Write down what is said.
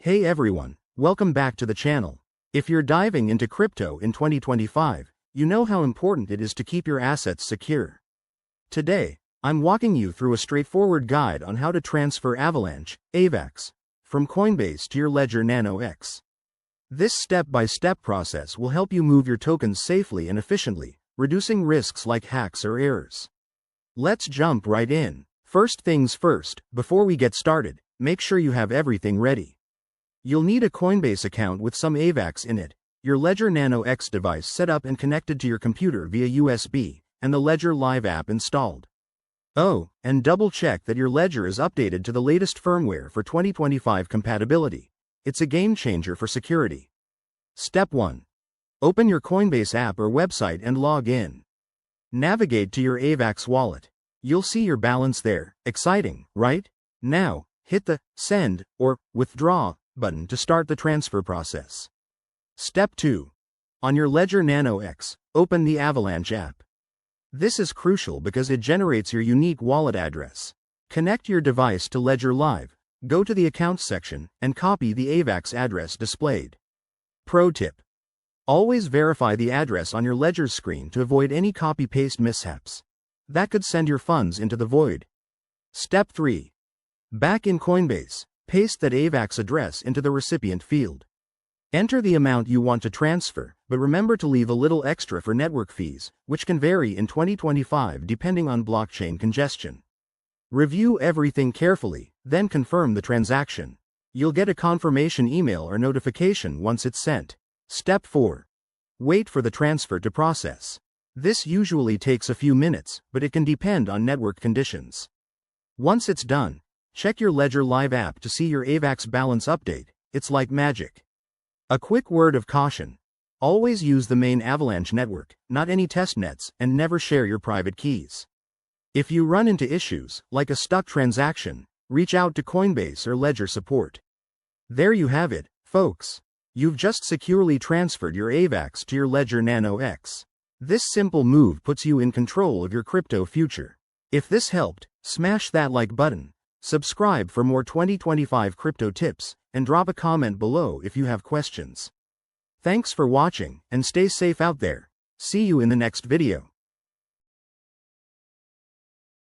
Hey everyone, welcome back to the channel. If you're diving into crypto in 2025, you know how important it is to keep your assets secure. Today, I'm walking you through a straightforward guide on how to transfer Avalanche, AVAX, from Coinbase to your Ledger Nano X. This step-by-step process will help you move your tokens safely and efficiently, reducing risks like hacks or errors. Let's jump right in. First things first, before we get started, make sure you have everything ready. You'll need a Coinbase account with some AVAX in it, your Ledger Nano X device set up and connected to your computer via USB, and the Ledger Live app installed. Oh, and double-check that your Ledger is updated to the latest firmware for 2025 compatibility. It's a game-changer for security. Step 1. Open your Coinbase app or website and log in. Navigate to your AVAX wallet. You'll see your balance there. Exciting, right? Now, hit the Send or Withdraw button to start the transfer process. Step 2. On your Ledger Nano X, open the Avalanche app. This is crucial because it generates your unique wallet address. Connect your device to Ledger Live, go to the Accounts section, and copy the AVAX address displayed. Pro tip. Always verify the address on your Ledger screen to avoid any copy-paste mishaps. That could send your funds into the void. Step 3. Back in Coinbase, paste that AVAX address into the recipient field. Enter the amount you want to transfer, but remember to leave a little extra for network fees, which can vary in 2025 depending on blockchain congestion. Review everything carefully, then confirm the transaction. You'll get a confirmation email or notification once it's sent. Step 4. Wait for the transfer to process. This usually takes a few minutes, but it can depend on network conditions. Once it's done, check your Ledger Live app to see your AVAX balance update. It's like magic. A quick word of caution. Always use the main Avalanche network, not any test nets, and never share your private keys. If you run into issues, like a stuck transaction, reach out to Coinbase or Ledger support. There you have it, folks. You've just securely transferred your AVAX to your Ledger Nano X. This simple move puts you in control of your crypto future. If this helped, smash that like button. Subscribe for more 2025 crypto tips, and drop a comment below if you have questions. Thanks for watching, and stay safe out there. See you in the next video.